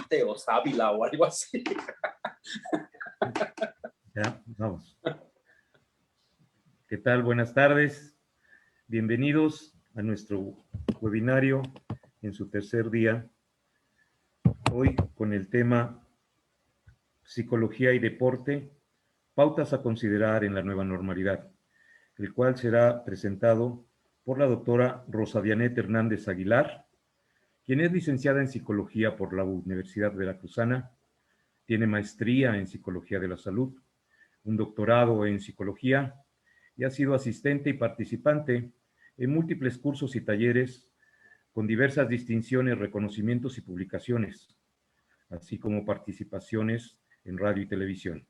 Mateos Ávila o algo así. Ya, vamos. ¿Qué tal? Buenas tardes. Bienvenidos a nuestro webinario en su tercer día. Hoy con el tema Psicología y Deporte, pautas a considerar en la nueva normalidad, el cual será presentado por la doctora Rosa Dianet Hernández Aguilar, quien es licenciada en Psicología por la Universidad Veracruzana, tiene maestría en Psicología de la Salud, un doctorado en Psicología y ha sido asistente y participante en múltiples cursos y talleres con diversas distinciones, reconocimientos y publicaciones, así como participaciones en radio y televisión.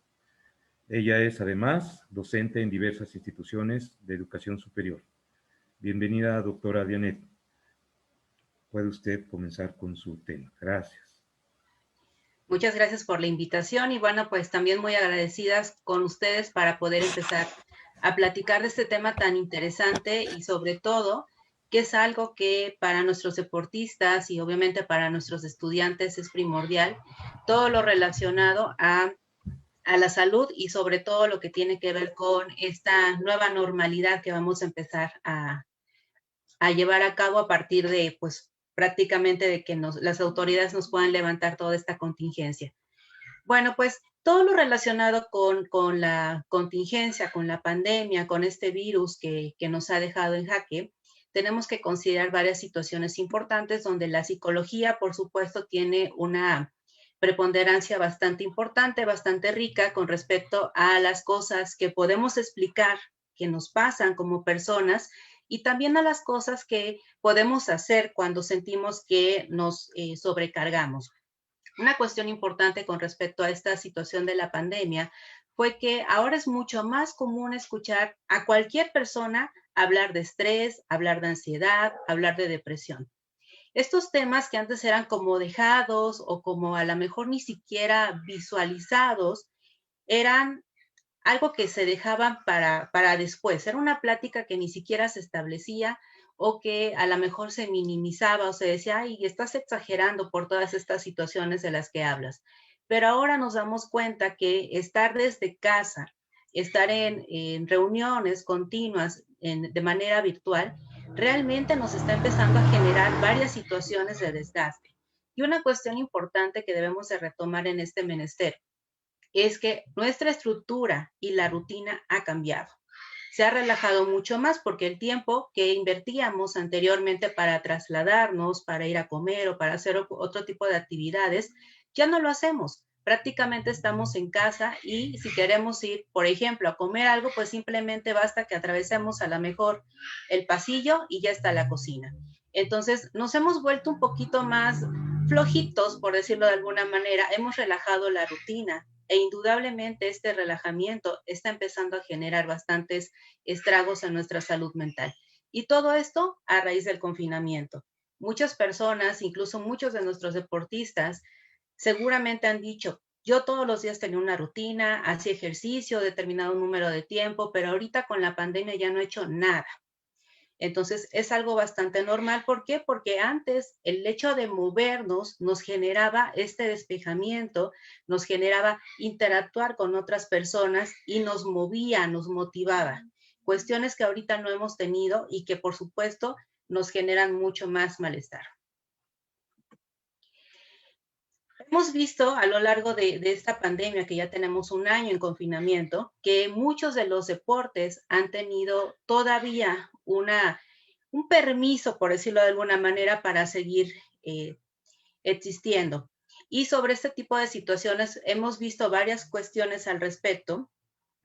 Ella es, además, docente en diversas instituciones de educación superior. Bienvenida, doctora Dianet. Puede usted comenzar con su tema. Gracias. Muchas gracias por la invitación y bueno, pues también muy agradecidas con ustedes para poder empezar a platicar de este tema tan interesante y sobre todo que es algo que para nuestros deportistas y obviamente para nuestros estudiantes es primordial, todo lo relacionado a la salud y sobre todo lo que tiene que ver con esta nueva normalidad que vamos a empezar a llevar a cabo a partir de, pues, prácticamente de que las autoridades nos puedan levantar toda esta contingencia. Bueno, pues todo lo relacionado con la contingencia, con la pandemia, con este virus que nos ha dejado en jaque, tenemos que considerar varias situaciones importantes donde la psicología, por supuesto, tiene una preponderancia bastante importante, bastante rica con respecto a las cosas que podemos explicar que nos pasan como personas y también a las cosas que podemos hacer cuando sentimos que nos sobrecargamos. Una cuestión importante con respecto a esta situación de la pandemia fue que ahora es mucho más común escuchar a cualquier persona hablar de estrés, hablar de ansiedad, hablar de depresión. Estos temas que antes eran como dejados o como a lo mejor ni siquiera visualizados, eran algo que se dejaban para después. Era una plática que ni siquiera se establecía o que a lo mejor se minimizaba o se decía, ay, estás exagerando por todas estas situaciones de las que hablas. Pero ahora nos damos cuenta que estar desde casa, estar en reuniones continuas de manera virtual, realmente nos está empezando a generar varias situaciones de desgaste. Y una cuestión importante que debemos de retomar en este menester es que nuestra estructura y la rutina ha cambiado. Se ha relajado mucho más porque el tiempo que invertíamos anteriormente para trasladarnos, para ir a comer o para hacer otro tipo de actividades, ya no lo hacemos. Prácticamente estamos en casa y si queremos ir, por ejemplo, a comer algo, pues simplemente basta que atravesemos a lo mejor el pasillo y ya está la cocina. Entonces, nos hemos vuelto un poquito más flojitos, por decirlo de alguna manera. Hemos relajado la rutina e indudablemente este relajamiento está empezando a generar bastantes estragos en nuestra salud mental. Y todo esto a raíz del confinamiento. Muchas personas, incluso muchos de nuestros deportistas, seguramente han dicho, yo todos los días tenía una rutina, hacía ejercicio, determinado número de tiempo, pero ahorita con la pandemia ya no he hecho nada. Entonces, es algo bastante normal. ¿Por qué? Porque antes el hecho de movernos nos generaba este despejamiento, nos generaba interactuar con otras personas y nos movía, nos motivaba. Cuestiones que ahorita no hemos tenido y que, por supuesto, nos generan mucho más malestar. Hemos visto a lo largo de esta pandemia, que ya tenemos un año en confinamiento, que muchos de los deportes han tenido todavía un permiso, por decirlo de alguna manera, para seguir existiendo. Y sobre este tipo de situaciones hemos visto varias cuestiones al respecto,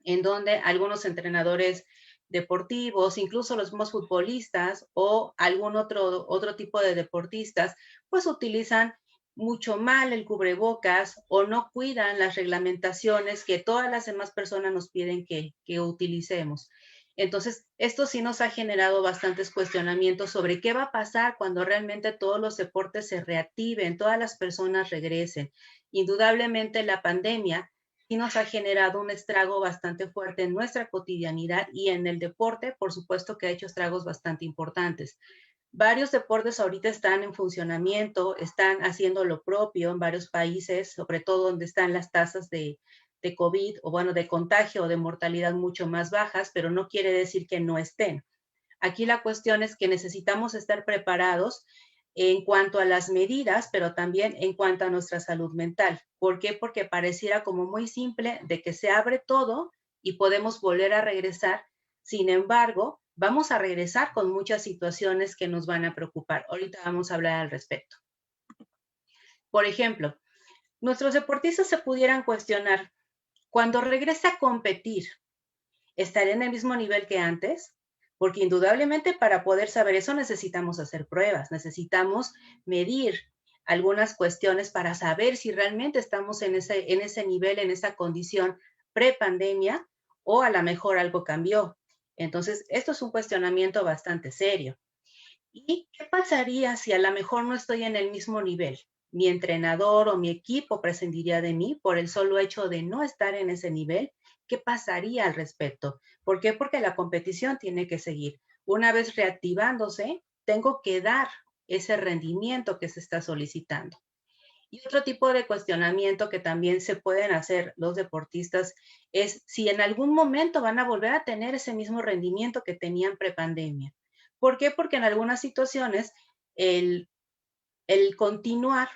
en donde algunos entrenadores deportivos, incluso los mismos futbolistas o algún otro tipo de deportistas, pues utilizan mucho mal el cubrebocas o no cuidan las reglamentaciones que todas las demás personas nos piden que utilicemos. Entonces, esto sí nos ha generado bastantes cuestionamientos sobre qué va a pasar cuando realmente todos los deportes se reactiven, todas las personas regresen. Indudablemente la pandemia sí nos ha generado un estrago bastante fuerte en nuestra cotidianidad y en el deporte, por supuesto que ha hecho estragos bastante importantes. Varios deportes ahorita están en funcionamiento, están haciendo lo propio en varios países, sobre todo donde están las tasas de COVID, o bueno, de contagio o de mortalidad mucho más bajas, pero no quiere decir que no estén. Aquí la cuestión es que necesitamos estar preparados en cuanto a las medidas, pero también en cuanto a nuestra salud mental. ¿Por qué? Porque pareciera como muy simple de que se abre todo y podemos volver a regresar. Sin embargo, vamos a regresar con muchas situaciones que nos van a preocupar. Ahorita vamos a hablar al respecto. Por ejemplo, nuestros deportistas se pudieran cuestionar, cuando regresa a competir, ¿estaré en el mismo nivel que antes? Porque indudablemente para poder saber eso necesitamos hacer pruebas, necesitamos medir algunas cuestiones para saber si realmente estamos en ese nivel, en esa condición pre-pandemia, o a lo mejor algo cambió. Entonces, esto es un cuestionamiento bastante serio. ¿Y qué pasaría si a lo mejor no estoy en el mismo nivel? Mi entrenador o mi equipo prescindiría de mí por el solo hecho de no estar en ese nivel. ¿Qué pasaría al respecto? ¿Por qué? Porque la competición tiene que seguir. Una vez reactivándose, tengo que dar ese rendimiento que se está solicitando. Y otro tipo de cuestionamiento que también se pueden hacer los deportistas es si en algún momento van a volver a tener ese mismo rendimiento que tenían prepandemia. ¿Por qué? Porque en algunas situaciones el continuar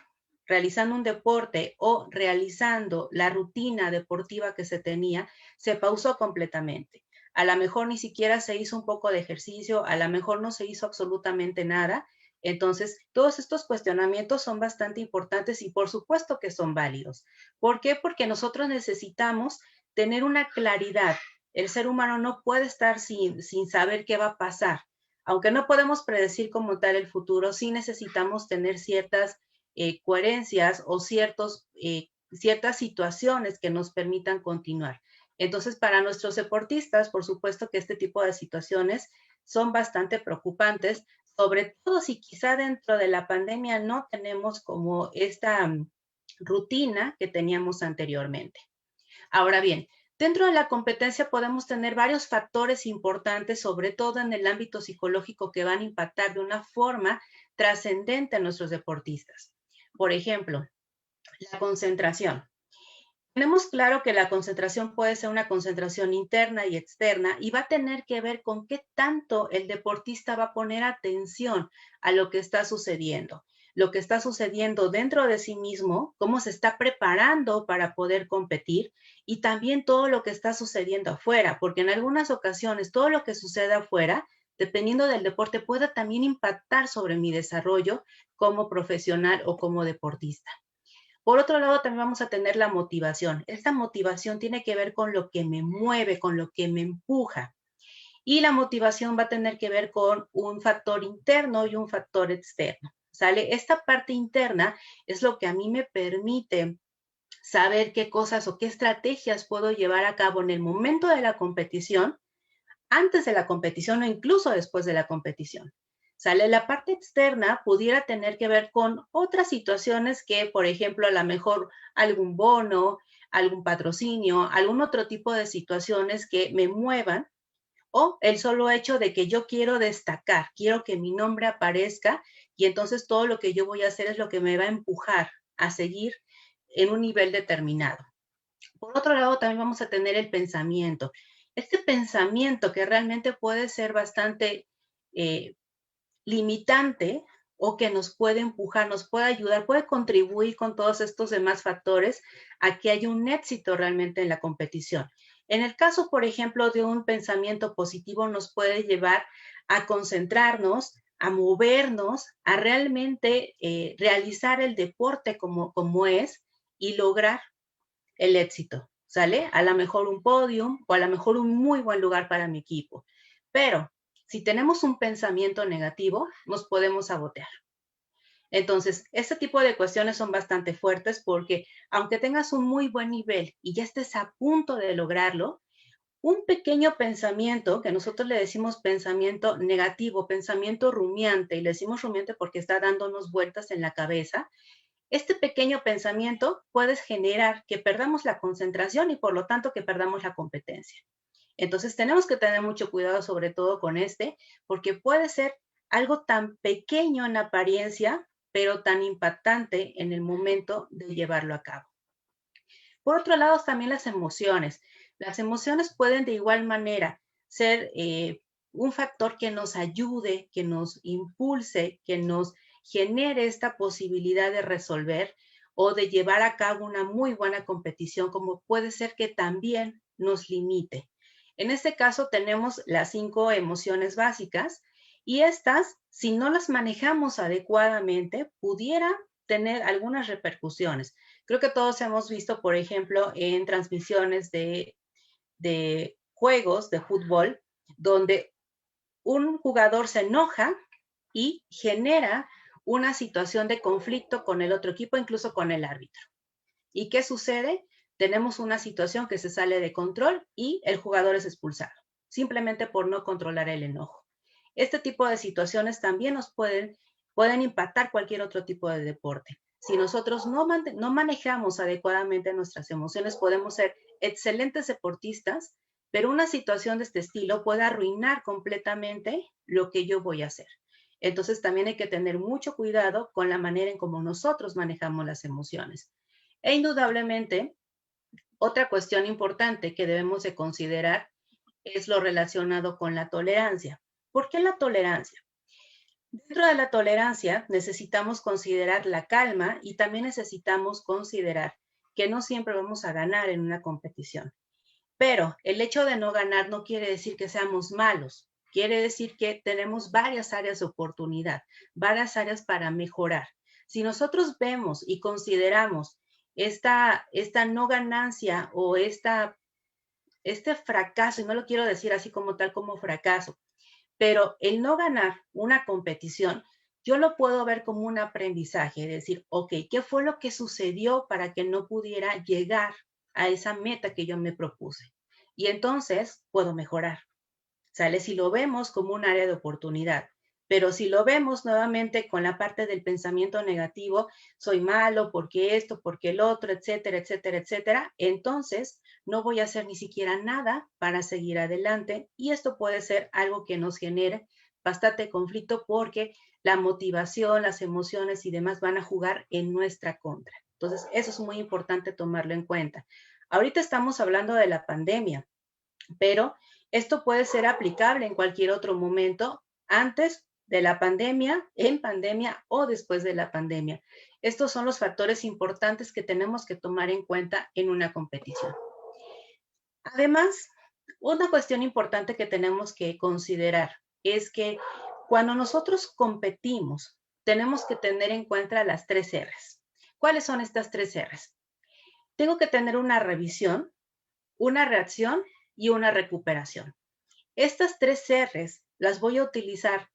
realizando un deporte o realizando la rutina deportiva que se tenía, se pausó completamente. A lo mejor ni siquiera se hizo un poco de ejercicio, a lo mejor no se hizo absolutamente nada. Entonces, todos estos cuestionamientos son bastante importantes y por supuesto que son válidos. ¿Por qué? Porque nosotros necesitamos tener una claridad. El ser humano no puede estar sin saber qué va a pasar. Aunque no podemos predecir como tal el futuro, sí necesitamos tener ciertas coherencias o ciertas situaciones que nos permitan continuar. Entonces, para nuestros deportistas, por supuesto que este tipo de situaciones son bastante preocupantes, sobre todo si quizá dentro de la pandemia no tenemos como esta rutina que teníamos anteriormente. Ahora bien, dentro de la competencia podemos tener varios factores importantes, sobre todo en el ámbito psicológico, que van a impactar de una forma trascendente a nuestros deportistas. Por ejemplo, la concentración. Tenemos claro que la concentración puede ser una concentración interna y externa y va a tener que ver con qué tanto el deportista va a poner atención a lo que está sucediendo dentro de sí mismo, cómo se está preparando para poder competir y también todo lo que está sucediendo afuera, porque en algunas ocasiones todo lo que sucede afuera, dependiendo del deporte, puede también impactar sobre mi desarrollo como profesional o como deportista. Por otro lado, también vamos a tener la motivación. Esta motivación tiene que ver con lo que me mueve, con lo que me empuja. Y la motivación va a tener que ver con un factor interno y un factor externo. ¿Sale? Esta parte interna es lo que a mí me permite saber qué cosas o qué estrategias puedo llevar a cabo en el momento de la competición, antes de la competición o incluso después de la competición. ¿Sale? La parte externa pudiera tener que ver con otras situaciones que, por ejemplo, a lo mejor algún bono, algún patrocinio, algún otro tipo de situaciones que me muevan, o el solo hecho de que yo quiero destacar, quiero que mi nombre aparezca y entonces todo lo que yo voy a hacer es lo que me va a empujar a seguir en un nivel determinado. Por otro lado, también vamos a tener el pensamiento. Este pensamiento que realmente puede ser bastante limitante o que nos puede empujar, nos puede ayudar, puede contribuir con todos estos demás factores a que haya un éxito realmente en la competición. En el caso, por ejemplo, de un pensamiento positivo, nos puede llevar a concentrarnos, a movernos, a realmente realizar el deporte como es y lograr el éxito, ¿sale? A lo mejor un podium o a lo mejor un muy buen lugar para mi equipo. Pero si tenemos un pensamiento negativo, nos podemos sabotear. Entonces, este tipo de cuestiones son bastante fuertes porque aunque tengas un muy buen nivel y ya estés a punto de lograrlo, un pequeño pensamiento, que nosotros le decimos pensamiento negativo, pensamiento rumiante, y le decimos rumiante porque está dándonos vueltas en la cabeza, este pequeño pensamiento puede generar que perdamos la concentración y por lo tanto que perdamos la competencia. Entonces tenemos que tener mucho cuidado sobre todo con porque puede ser algo tan pequeño en apariencia, pero tan impactante en el momento de llevarlo a cabo. Por otro lado, también las emociones. Las emociones pueden de igual manera ser un factor que nos ayude, que nos impulse, que nos genere esta posibilidad de resolver o de llevar a cabo una muy buena competición, como puede ser que también nos limite. En este caso tenemos las 5 emociones básicas y estas, si no las manejamos adecuadamente, pudiera tener algunas repercusiones. Creo que todos hemos visto, por ejemplo, en transmisiones de juegos de fútbol, donde un jugador se enoja y genera una situación de conflicto con el otro equipo, incluso con el árbitro. ¿Y qué sucede? Tenemos una situación que se sale de control y el jugador es expulsado, simplemente por no controlar el enojo. Este tipo de situaciones también nos pueden impactar cualquier otro tipo de deporte. Si nosotros no manejamos adecuadamente nuestras emociones, podemos ser excelentes deportistas, pero una situación de este estilo puede arruinar completamente lo que yo voy a hacer. Entonces también hay que tener mucho cuidado con la manera en cómo nosotros manejamos las emociones. E indudablemente, otra cuestión importante que debemos de considerar es lo relacionado con la tolerancia. ¿Por qué la tolerancia? Dentro de la tolerancia necesitamos considerar la calma y también necesitamos considerar que no siempre vamos a ganar en una competición. Pero el hecho de no ganar no quiere decir que seamos malos. Quiere decir que tenemos varias áreas de oportunidad, varias áreas para mejorar. Si nosotros vemos y consideramos esta no ganancia o este fracaso, y no lo quiero decir así como tal como fracaso, pero el no ganar una competición, yo lo puedo ver como un aprendizaje, decir, ok, ¿qué fue lo que sucedió para que no pudiera llegar a esa meta que yo me propuse? Y entonces puedo mejorar. ¿Sale? Si lo vemos como un área de oportunidad. Pero si lo vemos nuevamente con la parte del pensamiento negativo, soy malo, porque esto, porque el otro, etcétera, etcétera, etcétera, entonces no voy a hacer ni siquiera nada para seguir adelante y esto puede ser algo que nos genere bastante conflicto porque la motivación, las emociones y demás van a jugar en nuestra contra. Entonces, eso es muy importante tomarlo en cuenta. Ahorita estamos hablando de la pandemia, pero esto puede ser aplicable en cualquier otro momento antes de la pandemia, en pandemia o después de la pandemia. Estos son los factores importantes que tenemos que tomar en cuenta en una competición. Además, una cuestión importante que tenemos que considerar es que cuando nosotros competimos, tenemos que tener en cuenta las 3 R's. ¿Cuáles son estas 3 R's? Tengo que tener una revisión, una reacción y una recuperación. Estas 3 R's las voy a utilizar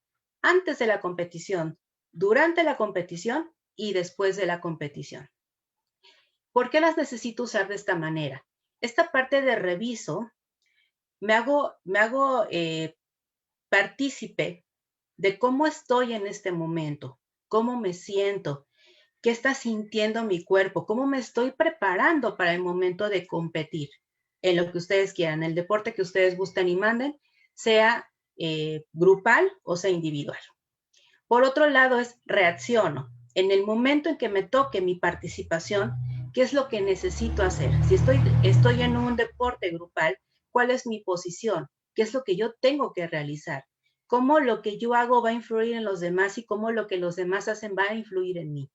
antes de la competición, durante la competición y después de la competición. ¿Por qué las necesito usar de esta manera? Esta parte de reviso me hago partícipe de cómo estoy en este momento, cómo me siento, qué está sintiendo mi cuerpo, cómo me estoy preparando para el momento de competir en lo que ustedes quieran, el deporte que ustedes gusten y manden, sea grupal o sea individual. Por otro lado es reacciono. En el momento en que me toque mi participación, ¿qué es lo que necesito hacer? Si estoy en un deporte grupal, ¿cuál es mi posición? ¿Qué es lo que yo tengo que realizar? ¿Cómo lo que yo hago va a influir en los demás y cómo lo que los demás hacen va a influir en mí?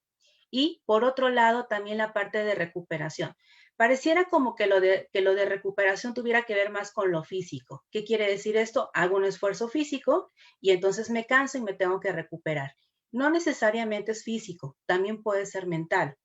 Y por otro lado, también la parte de recuperación. Pareciera como que lo de recuperación tuviera que ver más con lo físico. ¿Qué quiere decir esto? Hago un esfuerzo físico y entonces me canso y me tengo que recuperar. No necesariamente es físico, también puede ser mental.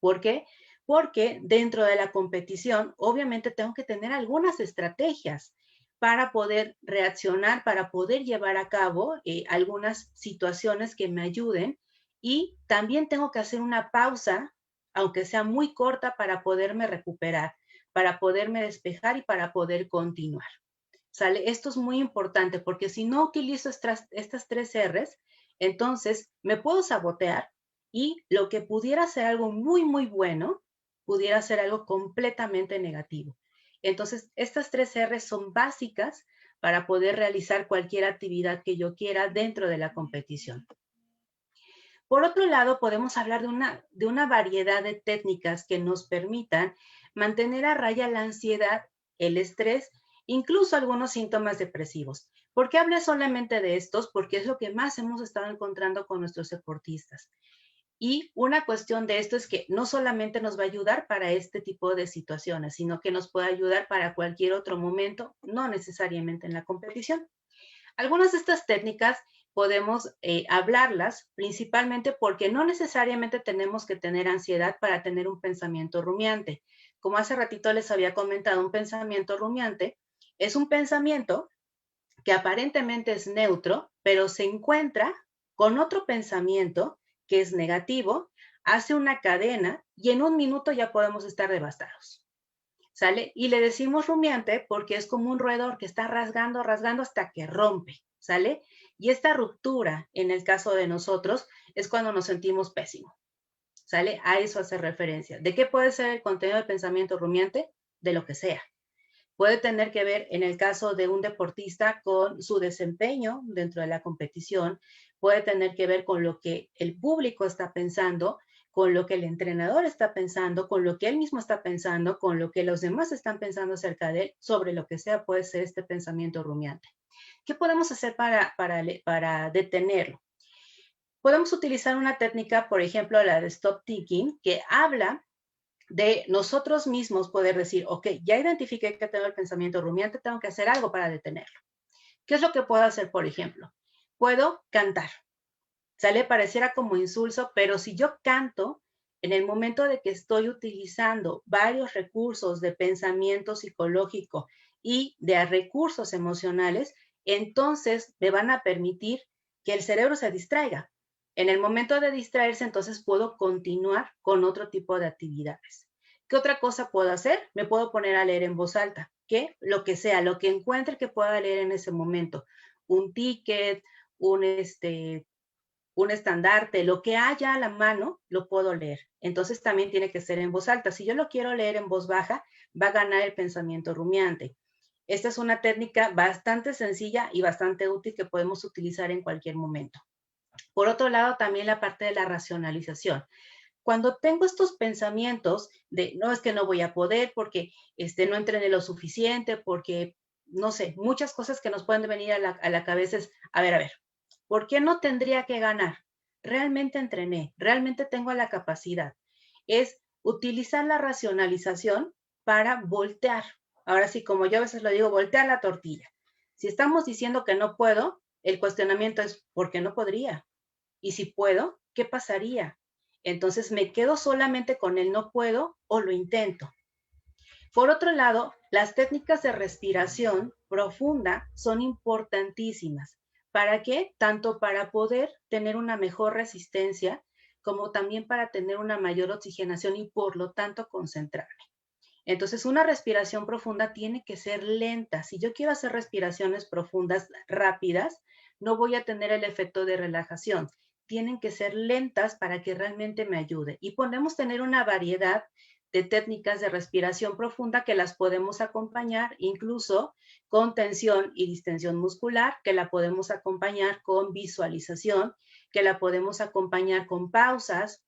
¿Por qué? Porque dentro de la competición, obviamente tengo que tener algunas estrategias para poder reaccionar, para poder llevar a cabo algunas situaciones que me ayuden y también tengo que hacer una pausa, aunque sea muy corta, para poderme recuperar, para poderme despejar y para poder continuar. ¿Sale? Esto es muy importante porque si no utilizo estas 3 R's, entonces me puedo sabotear y lo que pudiera ser algo muy, muy bueno, pudiera ser algo completamente negativo. Entonces, estas 3 R's son básicas para poder realizar cualquier actividad que yo quiera dentro de la competición. Por otro lado, podemos hablar de una variedad de técnicas que nos permitan mantener a raya la ansiedad, el estrés, incluso algunos síntomas depresivos. ¿Por qué hablé solamente de estos? Porque es lo que más hemos estado encontrando con nuestros deportistas. Y una cuestión de esto es que no solamente nos va a ayudar para este tipo de situaciones, sino que nos puede ayudar para cualquier otro momento, no necesariamente en la competición. Algunas de estas técnicas podemos hablarlas principalmente porque no necesariamente tenemos que tener ansiedad para tener un pensamiento rumiante. Como hace ratito les había comentado, un pensamiento rumiante es un pensamiento que aparentemente es neutro, pero se encuentra con otro pensamiento que es negativo, hace una cadena y en un minuto ya podemos estar devastados. ¿Sale? Y le decimos rumiante porque es como un roedor que está rasgando, rasgando hasta que rompe, ¿sale? Y esta ruptura, en el caso de nosotros, es cuando nos sentimos pésimo, ¿sale? A eso hace referencia. ¿De qué puede ser el contenido del pensamiento rumiante? De lo que sea. Puede tener que ver, en el caso de un deportista, con su desempeño dentro de la competición, puede tener que ver con lo que el público está pensando, con lo que el entrenador está pensando, con lo que él mismo está pensando, con lo que los demás están pensando acerca de él, sobre lo que sea puede ser este pensamiento rumiante. ¿Qué podemos hacer para detenerlo? Podemos utilizar una técnica, por ejemplo, la de stop thinking, que habla de nosotros mismos poder decir, ok, ya identifiqué que tengo el pensamiento rumiante, tengo que hacer algo para detenerlo. ¿Qué es lo que puedo hacer, por ejemplo? Puedo cantar. Sale, pareciera como insulso, pero si yo canto, en el momento de que estoy utilizando varios recursos de pensamiento psicológico y de recursos emocionales, entonces me van a permitir que el cerebro se distraiga. En el momento de distraerse, entonces puedo continuar con otro tipo de actividades. ¿Qué otra cosa puedo hacer? Me puedo poner a leer en voz alta, que lo que sea, lo que encuentre que pueda leer en ese momento. Un ticket, un estandarte, lo que haya a la mano, lo puedo leer. Entonces también tiene que ser en voz alta. Si yo lo quiero leer en voz baja, va a ganar el pensamiento rumiante. Esta es una técnica bastante sencilla y bastante útil que podemos utilizar en cualquier momento. Por otro lado, también la parte de la racionalización. Cuando tengo estos pensamientos de, no, es que no voy a poder porque no entrené lo suficiente, porque, no sé, muchas cosas que nos pueden venir a la cabeza es, a ver, ¿por qué no tendría que ganar? Realmente entrené, realmente tengo la capacidad. Es utilizar la racionalización para voltear. Ahora sí, como yo a veces lo digo, voltear la tortilla. Si estamos diciendo que no puedo, el cuestionamiento es, ¿por qué no podría? Y si puedo, ¿qué pasaría? Entonces, ¿me quedo solamente con el no puedo o lo intento? Por otro lado, las técnicas de respiración profunda son importantísimas. ¿Para qué? Tanto para poder tener una mejor resistencia, como también para tener una mayor oxigenación y por lo tanto concentrarme. Entonces, una respiración profunda tiene que ser lenta. Si yo quiero hacer respiraciones profundas rápidas, no voy a tener el efecto de relajación. Tienen que ser lentas para que realmente me ayude. Y podemos tener una variedad de técnicas de respiración profunda que las podemos acompañar incluso con tensión y distensión muscular, que la podemos acompañar con visualización, que la podemos acompañar con pausas,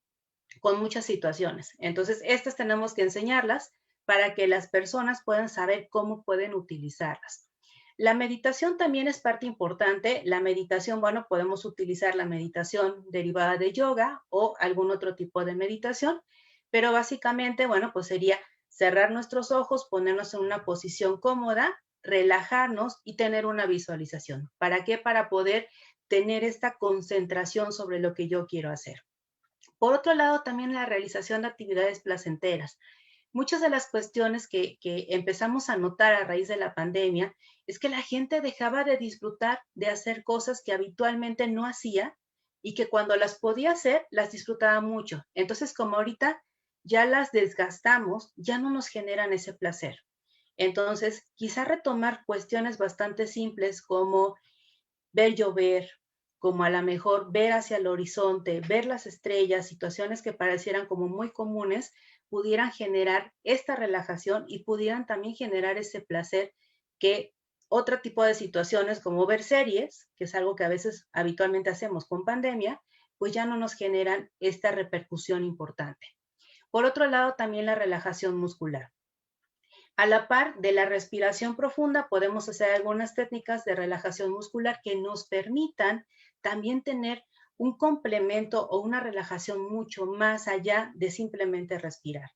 con muchas situaciones. Entonces, estas tenemos que enseñarlas para que las personas puedan saber cómo pueden utilizarlas. La meditación también es parte importante. La meditación, bueno, podemos utilizar la meditación derivada de yoga o algún otro tipo de meditación, pero básicamente, bueno, pues sería cerrar nuestros ojos, ponernos en una posición cómoda, relajarnos y tener una visualización. ¿Para qué? Para poder tener esta concentración sobre lo que yo quiero hacer. Por otro lado, también la realización de actividades placenteras. Muchas de las cuestiones que empezamos a notar a raíz de la pandemia es que la gente dejaba de disfrutar de hacer cosas que habitualmente no hacía y que cuando las podía hacer, las disfrutaba mucho. Entonces, como ahorita ya las desgastamos, ya no nos generan ese placer. Entonces, quizá retomar cuestiones bastante simples como ver llover, como a lo mejor ver hacia el horizonte, ver las estrellas, situaciones que parecieran como muy comunes, pudieran generar esta relajación y pudieran también generar ese placer que otro tipo de situaciones como ver series, que es algo que a veces habitualmente hacemos con pandemia, pues ya no nos generan esta repercusión importante. Por otro lado, también la relajación muscular. A la par de la respiración profunda, podemos hacer algunas técnicas de relajación muscular que nos permitan también tener un complemento o una relajación mucho más allá de simplemente respirar.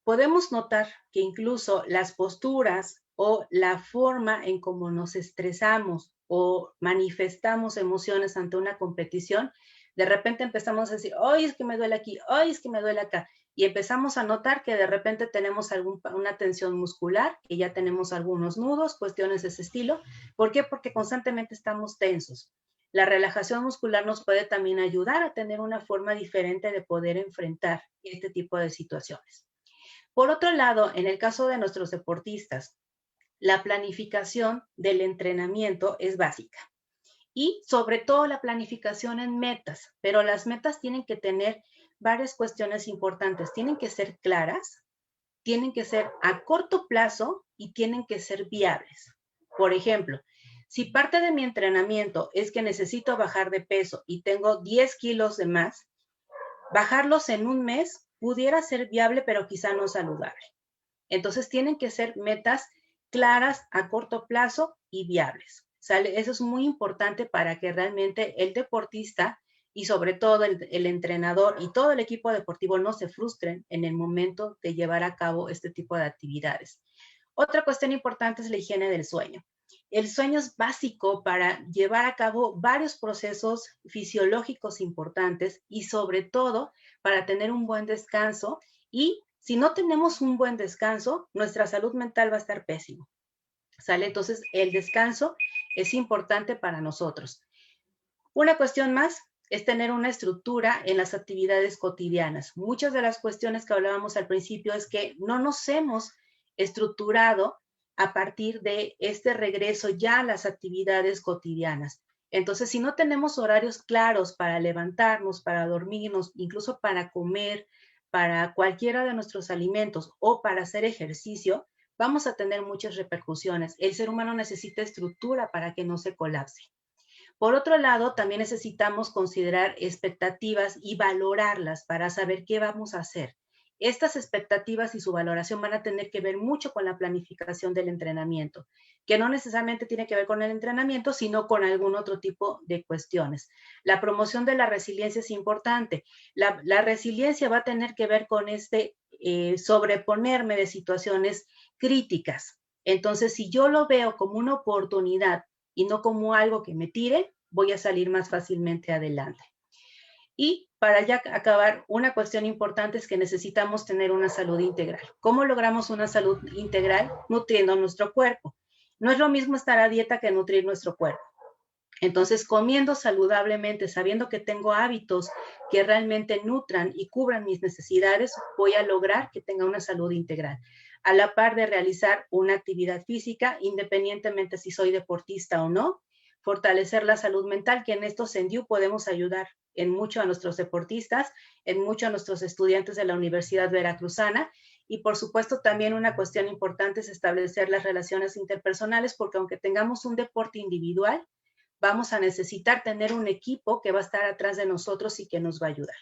Podemos notar que incluso las posturas o la forma en cómo nos estresamos o manifestamos emociones ante una competición, de repente empezamos a decir, ¡ay, es que me duele aquí! ¡Ay, es que me duele acá! Y empezamos a notar que de repente tenemos una tensión muscular, que ya tenemos algunos nudos, cuestiones de ese estilo. ¿Por qué? Porque constantemente estamos tensos. La relajación muscular nos puede también ayudar a tener una forma diferente de poder enfrentar este tipo de situaciones. Por otro lado, en el caso de nuestros deportistas, la planificación del entrenamiento es básica y sobre todo la planificación en metas, pero las metas tienen que tener varias cuestiones importantes, tienen que ser claras, tienen que ser a corto plazo y tienen que ser viables. Por ejemplo, si parte de mi entrenamiento es que necesito bajar de peso y tengo 10 kilos de más, bajarlos en un mes pudiera ser viable, pero quizá no saludable. Entonces tienen que ser metas claras a corto plazo y viables. ¿Sale? Eso es muy importante para que realmente el deportista y sobre todo el entrenador y todo el equipo deportivo no se frustren en el momento de llevar a cabo este tipo de actividades. Otra cuestión importante es la higiene del sueño. El sueño es básico para llevar a cabo varios procesos fisiológicos importantes y sobre todo para tener un buen descanso, y si no tenemos un buen descanso, nuestra salud mental va a estar pésima. ¿Sale? Entonces, el descanso es importante para nosotros. Una cuestión más es tener una estructura en las actividades cotidianas. Muchas de las cuestiones que hablábamos al principio es que no nos hemos estructurado a partir de este regreso ya a las actividades cotidianas. Entonces, si no tenemos horarios claros para levantarnos, para dormirnos, incluso para comer, para cualquiera de nuestros alimentos o para hacer ejercicio, vamos a tener muchas repercusiones. El ser humano necesita estructura para que no se colapse. Por otro lado, también necesitamos considerar expectativas y valorarlas para saber qué vamos a hacer. Estas expectativas y su valoración van a tener que ver mucho con la planificación del entrenamiento, que no necesariamente tiene que ver con el entrenamiento, sino con algún otro tipo de cuestiones. La promoción de la resiliencia es importante. La resiliencia va a tener que ver con sobreponerme de situaciones críticas. Entonces, si yo lo veo como una oportunidad y no como algo que me tire, voy a salir más fácilmente adelante. Y para ya acabar, una cuestión importante es que necesitamos tener una salud integral. ¿Cómo logramos una salud integral? Nutriendo nuestro cuerpo. No es lo mismo estar a dieta que nutrir nuestro cuerpo. Entonces, comiendo saludablemente, sabiendo que tengo hábitos que realmente nutran y cubran mis necesidades, voy a lograr que tenga una salud integral. A la par de realizar una actividad física, independientemente si soy deportista o no, fortalecer la salud mental, que en estos CENDIU podemos ayudar en mucho a nuestros deportistas, en mucho a nuestros estudiantes de la Universidad Veracruzana, y por supuesto también una cuestión importante es establecer las relaciones interpersonales, porque aunque tengamos un deporte individual, vamos a necesitar tener un equipo que va a estar atrás de nosotros y que nos va a ayudar.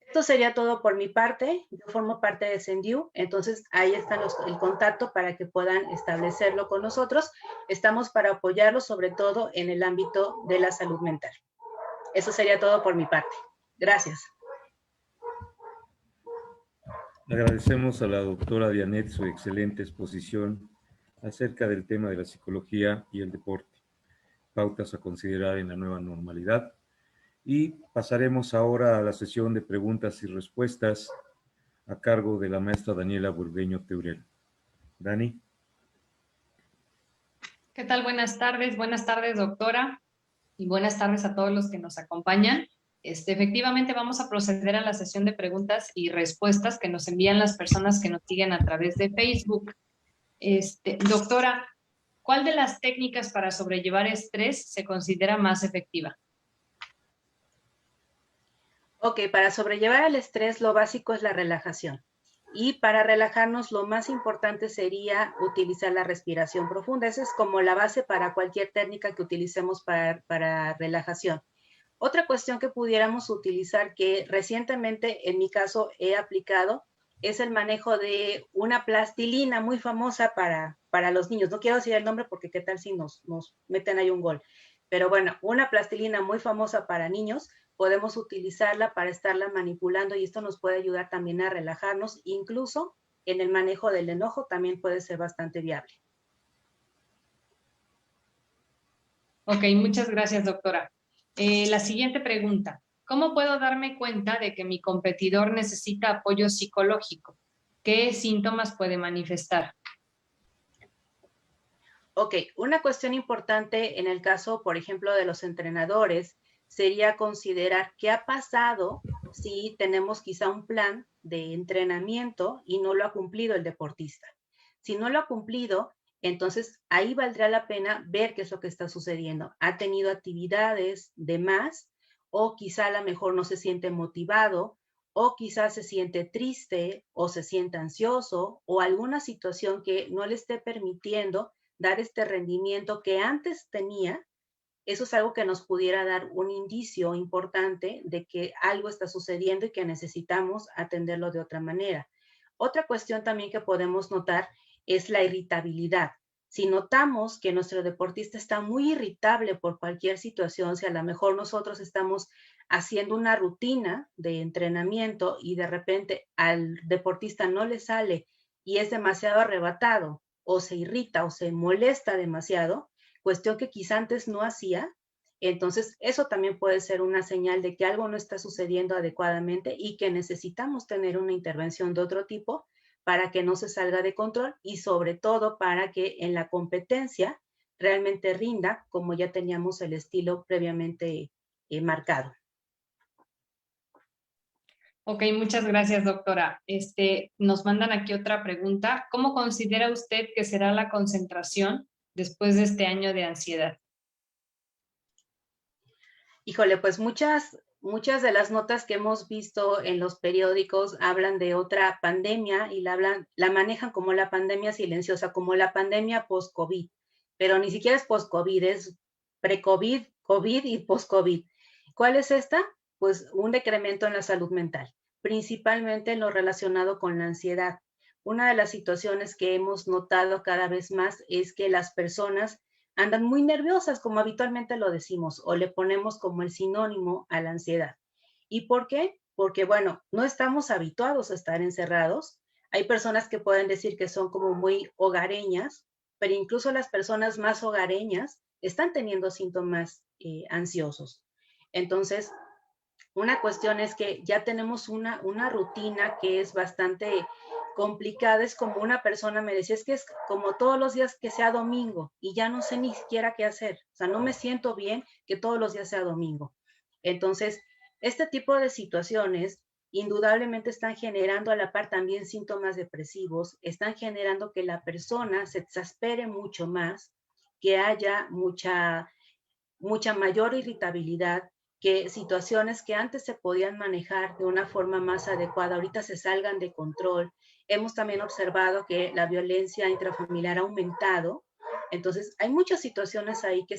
Esto sería todo por mi parte. Yo formo parte de CENDIU, entonces ahí está el contacto para que puedan establecerlo con nosotros. Estamos para apoyarlos, sobre todo en el ámbito de la salud mental. Eso sería todo por mi parte. Gracias. Agradecemos a la doctora Dianet su excelente exposición acerca del tema de la psicología y el deporte, pautas a considerar en la nueva normalidad. Y pasaremos ahora a la sesión de preguntas y respuestas a cargo de la maestra Daniela Burgueño Teurel. Dani. ¿Qué tal? Buenas tardes, doctora, y buenas tardes a todos los que nos acompañan. Efectivamente, vamos a proceder a la sesión de preguntas y respuestas que nos envían las personas que nos siguen a través de Facebook. Doctora, ¿cuál de las técnicas para sobrellevar estrés se considera más efectiva? Ok, para sobrellevar el estrés, lo básico es la relajación. Y para relajarnos, lo más importante sería utilizar la respiración profunda. Esa es como la base para cualquier técnica que utilicemos para relajación. Otra cuestión que pudiéramos utilizar, que recientemente en mi caso he aplicado, es el manejo de una plastilina muy famosa para los niños. No quiero decir el nombre porque qué tal si nos meten ahí un gol. Pero bueno, una plastilina muy famosa para niños, podemos utilizarla para estarla manipulando y esto nos puede ayudar también a relajarnos, incluso en el manejo del enojo también puede ser bastante viable. Ok, muchas gracias, doctora. La siguiente pregunta. ¿Cómo puedo darme cuenta de que mi competidor necesita apoyo psicológico? ¿Qué síntomas puede manifestar? Ok, una cuestión importante en el caso, por ejemplo, de los entrenadores, sería considerar qué ha pasado si tenemos quizá un plan de entrenamiento y no lo ha cumplido el deportista. Si no lo ha cumplido, entonces ahí valdrá la pena ver qué es lo que está sucediendo. ¿Ha tenido actividades de más? O quizá a lo mejor no se siente motivado, o quizás se siente triste, o se siente ansioso, o alguna situación que no le esté permitiendo dar este rendimiento que antes tenía. Eso es algo que nos pudiera dar un indicio importante de que algo está sucediendo y que necesitamos atenderlo de otra manera. Otra cuestión también que podemos notar es la irritabilidad. Si notamos que nuestro deportista está muy irritable por cualquier situación, si a lo mejor nosotros estamos haciendo una rutina de entrenamiento y de repente al deportista no le sale y es demasiado arrebatado o se irrita o se molesta demasiado, cuestión que quizá antes no hacía, entonces eso también puede ser una señal de que algo no está sucediendo adecuadamente y que necesitamos tener una intervención de otro tipo para que no se salga de control y sobre todo para que en la competencia realmente rinda como ya teníamos el estilo previamente marcado. Ok, muchas gracias, doctora. Nos mandan aquí otra pregunta. ¿Cómo considera usted que será la concentración después de este año de ansiedad? Híjole, pues muchas de las notas que hemos visto en los periódicos hablan de otra pandemia y la manejan como la pandemia silenciosa, como la pandemia post-COVID, pero ni siquiera es post-COVID, es pre-COVID, COVID y post-COVID. ¿Cuál es esta? Pues un decremento en la salud mental, principalmente en lo relacionado con la ansiedad. Una de las situaciones que hemos notado cada vez más es que las personas andan muy nerviosas, como habitualmente lo decimos, o le ponemos como el sinónimo a la ansiedad. ¿Y por qué? Porque, bueno, no estamos habituados a estar encerrados. Hay personas que pueden decir que son como muy hogareñas, pero incluso las personas más hogareñas están teniendo síntomas ansiosos. Entonces, una cuestión es que ya tenemos una rutina que es bastante complicada. Es como una persona me decía, es que es como todos los días que sea domingo y ya no sé ni siquiera qué hacer. O sea, no me siento bien que todos los días sea domingo. Entonces, este tipo de situaciones indudablemente están generando a la par también síntomas depresivos, están generando que la persona se exaspere mucho más, que haya mucha mayor irritabilidad, que situaciones que antes se podían manejar de una forma más adecuada, ahorita se salgan de control. Hemos también observado que la violencia intrafamiliar ha aumentado. Entonces, hay muchas situaciones ahí que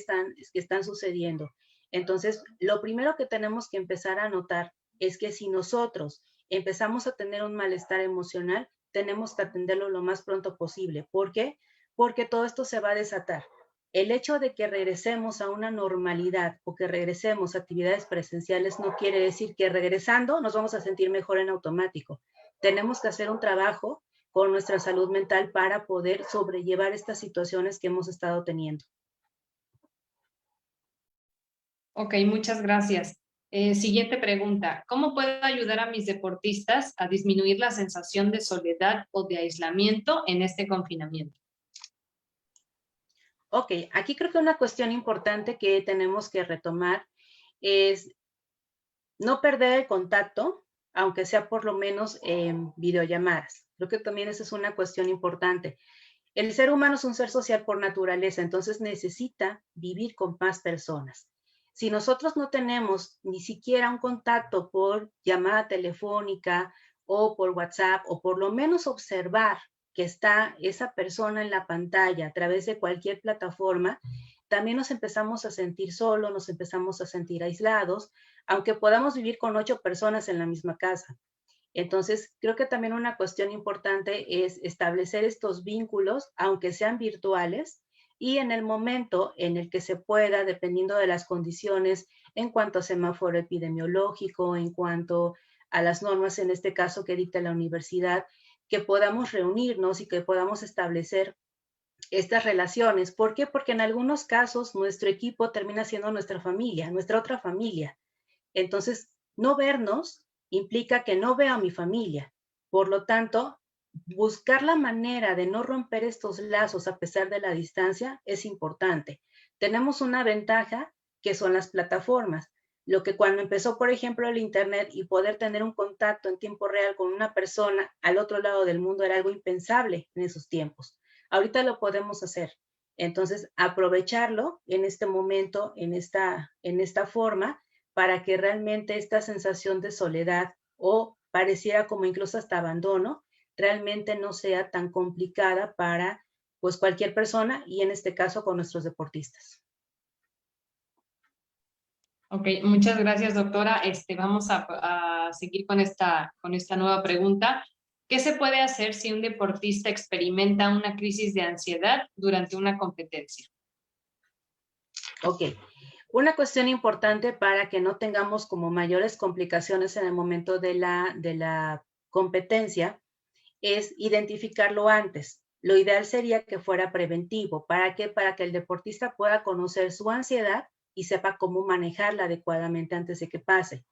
están sucediendo. Entonces, lo primero que tenemos que empezar a notar es que si nosotros empezamos a tener un malestar emocional, tenemos que atenderlo lo más pronto posible. ¿Por qué? Porque todo esto se va a desatar. El hecho de que regresemos a una normalidad o que regresemos a actividades presenciales no quiere decir que regresando nos vamos a sentir mejor en automático. Tenemos que hacer un trabajo con nuestra salud mental para poder sobrellevar estas situaciones que hemos estado teniendo. Ok, muchas gracias. Siguiente pregunta. ¿Cómo puedo ayudar a mis deportistas a disminuir la sensación de soledad o de aislamiento en este confinamiento? Ok, aquí creo que una cuestión importante que tenemos que retomar es no perder el contacto, aunque sea por lo menos en videollamadas. Creo que también esa es una cuestión importante. El ser humano es un ser social por naturaleza, entonces necesita vivir con más personas. Si nosotros no tenemos ni siquiera un contacto por llamada telefónica o por WhatsApp, o por lo menos observar que está esa persona en la pantalla a través de cualquier plataforma, también nos empezamos a sentir solos, nos empezamos a sentir aislados, aunque podamos vivir con 8 personas en la misma casa. Entonces, creo que también una cuestión importante es establecer estos vínculos, aunque sean virtuales, y en el momento en el que se pueda, dependiendo de las condiciones, en cuanto a semáforo epidemiológico, en cuanto a las normas, en este caso que dicta la universidad, que podamos reunirnos y que podamos establecer estas relaciones. ¿Por qué? Porque en algunos casos nuestro equipo termina siendo nuestra familia, nuestra otra familia. Entonces, no vernos implica que no veo a mi familia. Por lo tanto, buscar la manera de no romper estos lazos a pesar de la distancia es importante. Tenemos una ventaja que son las plataformas. Lo que cuando empezó, por ejemplo, el Internet y poder tener un contacto en tiempo real con una persona al otro lado del mundo era algo impensable en esos tiempos. Ahorita lo podemos hacer. Entonces, aprovecharlo en este momento, en esta forma, para que realmente esta sensación de soledad o pareciera como incluso hasta abandono, realmente no sea tan complicada para pues cualquier persona y en este caso con nuestros deportistas. Ok, muchas gracias, doctora. Vamos a seguir con esta nueva pregunta. ¿Qué se puede hacer si un deportista experimenta una crisis de ansiedad durante una competencia? Ok. Una cuestión importante para que no tengamos como mayores complicaciones en el momento de la competencia es identificarlo antes. Lo ideal sería que fuera preventivo. ¿Para qué? Para que el deportista pueda conocer su ansiedad y sepa cómo manejarla adecuadamente antes de que pase.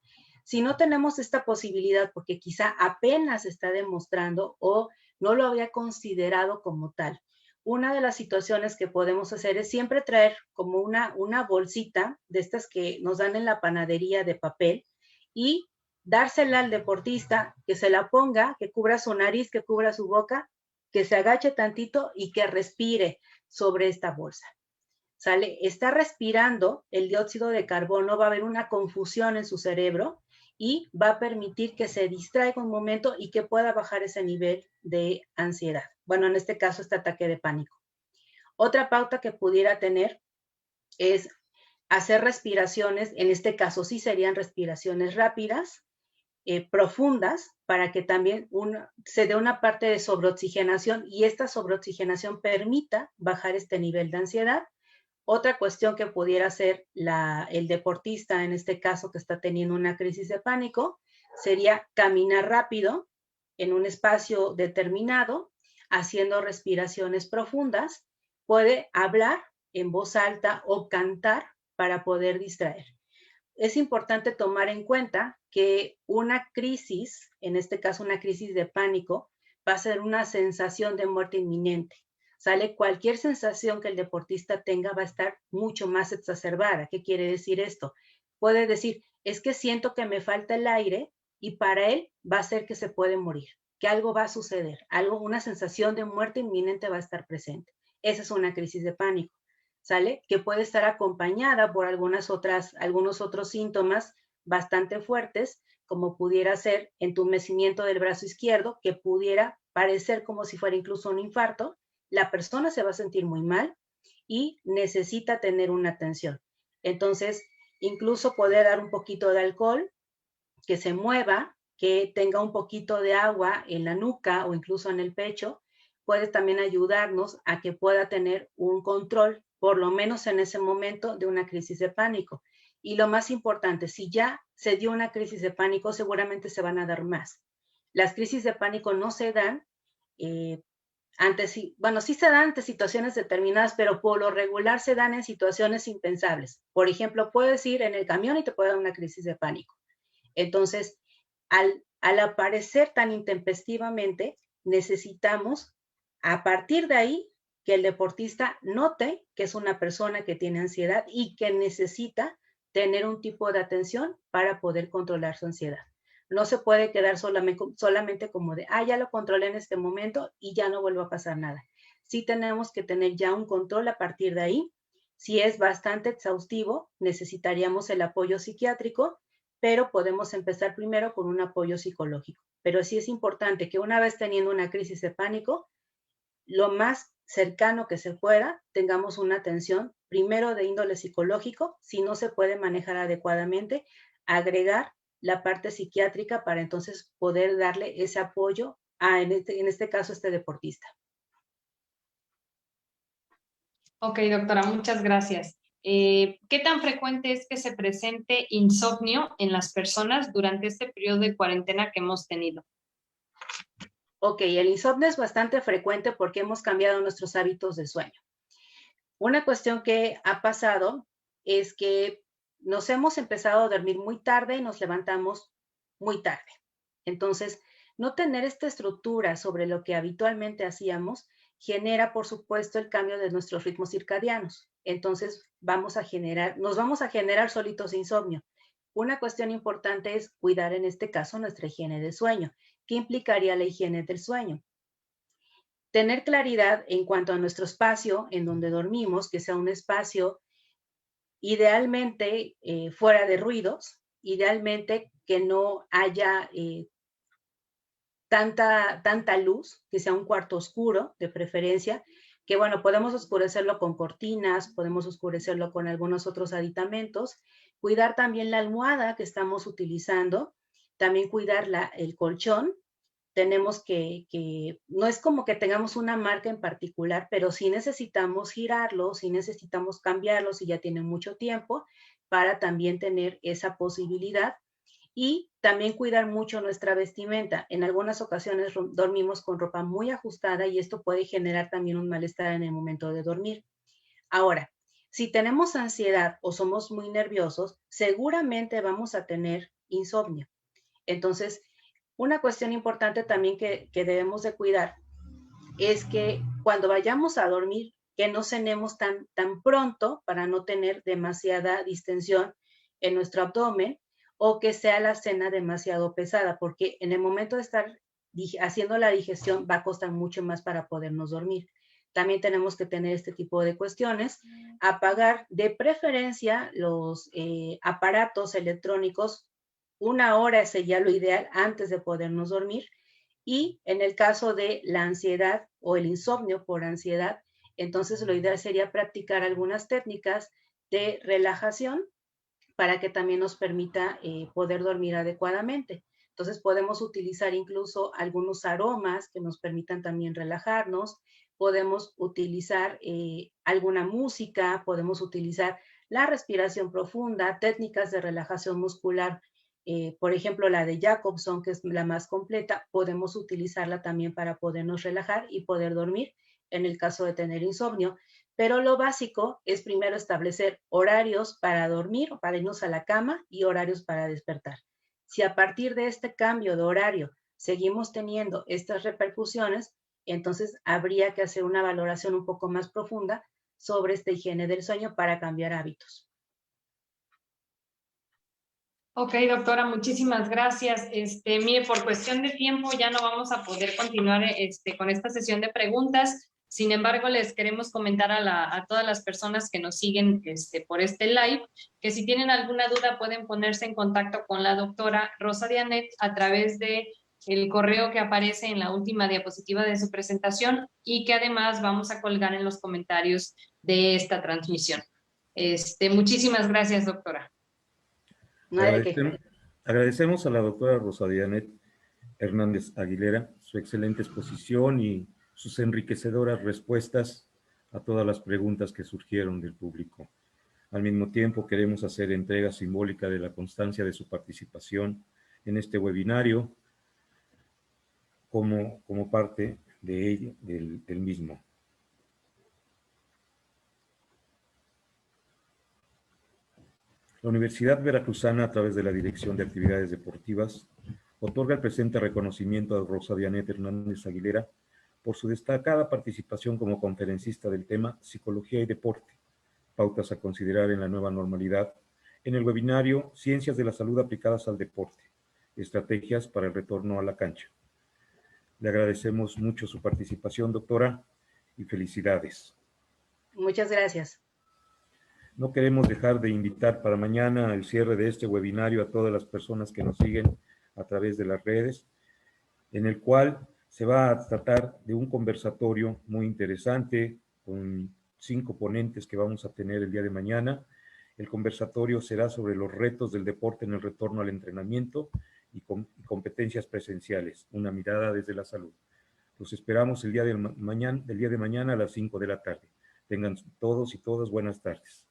Si no tenemos esta posibilidad, porque quizá apenas está demostrando o no lo había considerado como tal, una de las situaciones que podemos hacer es siempre traer como una bolsita de estas que nos dan en la panadería de papel y dársela al deportista, que se la ponga, que cubra su nariz, que cubra su boca, que se agache tantito y que respire sobre esta bolsa. ¿Sale? Está respirando el dióxido de carbono, va a haber una confusión en su cerebro y va a permitir que se distraiga un momento y que pueda bajar ese nivel de ansiedad. Bueno, en este caso, este ataque de pánico. Otra pauta que pudiera tener es hacer respiraciones, en este caso sí serían respiraciones rápidas, profundas, para que también se dé una parte de sobreoxigenación y esta sobreoxigenación permita bajar este nivel de ansiedad. Otra cuestión que pudiera ser el deportista, en este caso que está teniendo una crisis de pánico, sería caminar rápido en un espacio determinado, haciendo respiraciones profundas. Puede hablar en voz alta o cantar para poder distraer. Es importante tomar en cuenta que una crisis, en este caso una crisis de pánico, va a ser una sensación de muerte inminente. ¿Sale? Cualquier sensación que el deportista tenga va a estar mucho más exacerbada. ¿Qué quiere decir esto? Puede decir, es que siento que me falta el aire y para él va a ser que se puede morir, que algo va a suceder, una sensación de muerte inminente va a estar presente. Esa es una crisis de pánico, ¿sale? Que puede estar acompañada por algunos otros síntomas bastante fuertes, como pudiera ser entumecimiento del brazo izquierdo, que pudiera parecer como si fuera incluso un infarto. La persona se va a sentir muy mal y necesita tener una atención. Entonces, incluso poder dar un poquito de alcohol, que se mueva, que tenga un poquito de agua en la nuca o incluso en el pecho, puede también ayudarnos a que pueda tener un control, por lo menos en ese momento, de una crisis de pánico. Y lo más importante, si ya se dio una crisis de pánico, seguramente se van a dar más. Las crisis de pánico no se dan sí se dan ante situaciones determinadas, pero por lo regular se dan en situaciones impensables. Por ejemplo, puedes ir en el camión y te puede dar una crisis de pánico. Entonces, al aparecer tan intempestivamente, necesitamos, a partir de ahí, que el deportista note que es una persona que tiene ansiedad y que necesita tener un tipo de atención para poder controlar su ansiedad. No se puede quedar solamente como de, ya lo controlé en este momento y ya no vuelve a pasar nada. Sí tenemos que tener ya un control a partir de ahí. Si es bastante exhaustivo, necesitaríamos el apoyo psiquiátrico, pero podemos empezar primero con un apoyo psicológico. Pero sí es importante que una vez teniendo una crisis de pánico, lo más cercano que se pueda, tengamos una atención primero de índole psicológico, si no se puede manejar adecuadamente, agregar la parte psiquiátrica para entonces poder darle ese apoyo a, en este caso, este deportista. Ok, doctora, muchas gracias. ¿Qué tan frecuente es que se presente insomnio en las personas durante este periodo de cuarentena que hemos tenido? Ok, el insomnio es bastante frecuente porque hemos cambiado nuestros hábitos de sueño. Una cuestión que ha pasado es que nos hemos empezado a dormir muy tarde y nos levantamos muy tarde. Entonces, no tener esta estructura sobre lo que habitualmente hacíamos genera, por supuesto, el cambio de nuestros ritmos circadianos. Entonces, nos vamos a generar solitos insomnio. Una cuestión importante es cuidar, en este caso, nuestra higiene de sueño. ¿Qué implicaría la higiene del sueño? Tener claridad en cuanto a nuestro espacio en donde dormimos, que sea un espacio idealmente fuera de ruidos, idealmente que no haya tanta luz, que sea un cuarto oscuro de preferencia, que bueno, podemos oscurecerlo con cortinas, podemos oscurecerlo con algunos otros aditamentos, cuidar también la almohada que estamos utilizando, también cuidar el colchón. Tenemos no es como que tengamos una marca en particular, pero sí necesitamos girarlo, sí necesitamos cambiarlo si ya tiene mucho tiempo, para también tener esa posibilidad. Y también cuidar mucho nuestra vestimenta. En algunas ocasiones dormimos con ropa muy ajustada y esto puede generar también un malestar en el momento de dormir. Ahora, si tenemos ansiedad o somos muy nerviosos, seguramente vamos a tener insomnio. Entonces, una cuestión importante también que debemos de cuidar es que cuando vayamos a dormir, que no cenemos tan pronto para no tener demasiada distensión en nuestro abdomen, o que sea la cena demasiado pesada, porque en el momento de estar haciendo la digestión va a costar mucho más para podernos dormir. También tenemos que tener este tipo de cuestiones, apagar de preferencia los aparatos electrónicos 1 hora sería lo ideal antes de podernos dormir. Y en el caso de la ansiedad o el insomnio por ansiedad, entonces lo ideal sería practicar algunas técnicas de relajación para que también nos permita poder dormir adecuadamente. Entonces podemos utilizar incluso algunos aromas que nos permitan también relajarnos, podemos utilizar alguna música, podemos utilizar la respiración profunda, técnicas de relajación muscular, por ejemplo la de Jacobson, que es la más completa, podemos utilizarla también para podernos relajar y poder dormir en el caso de tener insomnio. Pero lo básico es primero establecer horarios para dormir o para irnos a la cama y horarios para despertar. Si a partir de este cambio de horario seguimos teniendo estas repercusiones, entonces habría que hacer una valoración un poco más profunda sobre esta higiene del sueño para cambiar hábitos. Ok, doctora, muchísimas gracias. Mire, por cuestión de tiempo ya no vamos a poder continuar con esta sesión de preguntas. Sin embargo, les queremos comentar a todas las personas que nos siguen por este live, que si tienen alguna duda pueden ponerse en contacto con la doctora Rosa Dianet a través de el correo que aparece en la última diapositiva de su presentación y que además vamos a colgar en los comentarios de esta transmisión. Muchísimas gracias, doctora. No hay de qué. Agradecemos a la doctora Rosa Dianet Hernández Aguilera su excelente exposición y sus enriquecedoras respuestas a todas las preguntas que surgieron del público. Al mismo tiempo, queremos hacer entrega simbólica de la constancia de su participación en este webinario como parte de ello, del mismo. La Universidad Veracruzana, a través de la Dirección de Actividades Deportivas, otorga el presente reconocimiento a Rosa Dianet Hernández Aguilera por su destacada participación como conferencista del tema Psicología y Deporte, pautas a considerar en la nueva normalidad, en el webinario Ciencias de la Salud aplicadas al deporte, estrategias para el retorno a la cancha. Le agradecemos mucho su participación, doctora, y felicidades. Muchas gracias. No queremos dejar de invitar para mañana el cierre de este webinario a todas las personas que nos siguen a través de las redes, en el cual se va a tratar de un conversatorio muy interesante con 5 ponentes que vamos a tener el día de mañana. El conversatorio será sobre los retos del deporte en el retorno al entrenamiento y competencias presenciales, una mirada desde la salud. Los esperamos el día de mañana a las 5 de la tarde. Tengan todos y todas buenas tardes.